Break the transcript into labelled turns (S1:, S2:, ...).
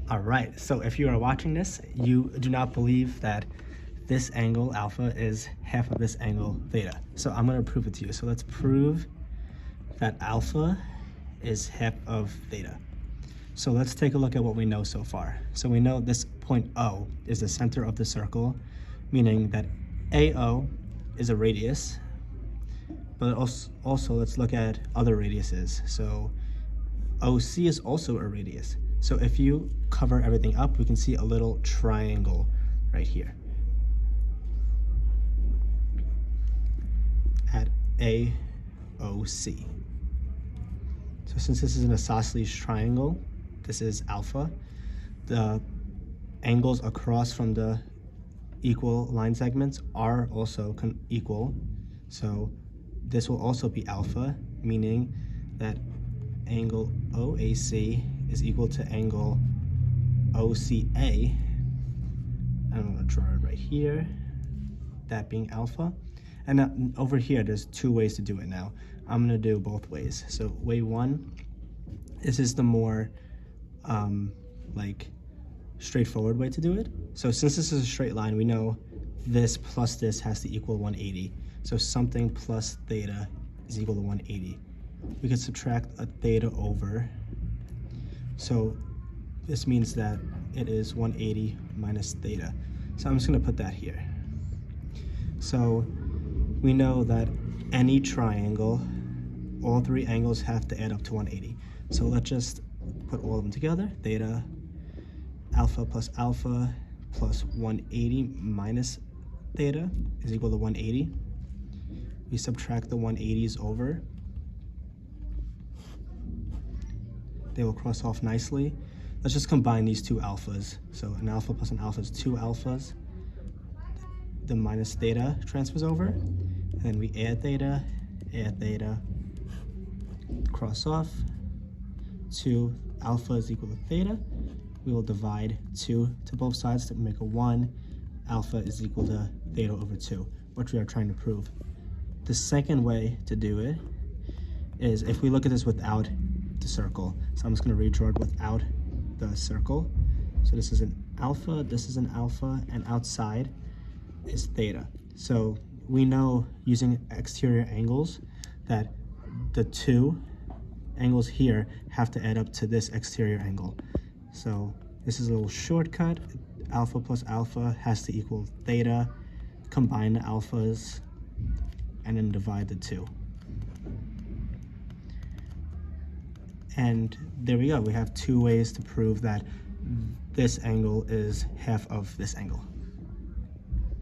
S1: All right, so if you are watching this, you do not believe that this angle alpha is half of this angle theta. So I'm gonna prove it to you. So let's prove that alpha is half of theta. So let's take a look at what we know so far. So we know this point O is the center of the circle, meaning that AO is a radius, but also let's look at other radiuses. So OC is also a radius. So if you cover everything up, we can see a little triangle right here at AOC. So since this is an isosceles triangle, this is alpha. The angles across from the equal line segments are also equal. So this will also be alpha, meaning that angle OAC is equal to angle OCA. I'm going to draw it right here, that being alpha. And now, over here, there's two ways to do it now. I'm going to do both ways. So way one, this is the more straightforward way to do it. So since this is a straight line, we know this plus this has to equal 180. So something plus theta is equal to 180. We can subtract a theta over. So this means that it is 180 minus theta. So I'm just going to put that here. So we know that any triangle, all three angles have to add up to 180. So let's just put all of them together. Theta, alpha plus 180 minus theta is equal to 180. We subtract the 180s over. They will cross off nicely. Let's just combine these two alphas. So an alpha plus an alpha is two alphas. The minus theta transfers over. And then we add theta, cross off. 2 alpha is equal to theta. We will divide 2 to both sides to make a 1. Alpha is equal to theta over 2, which we are trying to prove. The second way to do it is if we look at this without the circle. So I'm just going to redraw it without the circle. So this is an alpha, and outside is theta. So we know using exterior angles that the two angles here have to add up to this exterior angle. So this is a little shortcut. Alpha plus alpha has to equal theta. Combine the alphas and then divide the two. And there we go. We have two ways to prove that this angle is half of this angle.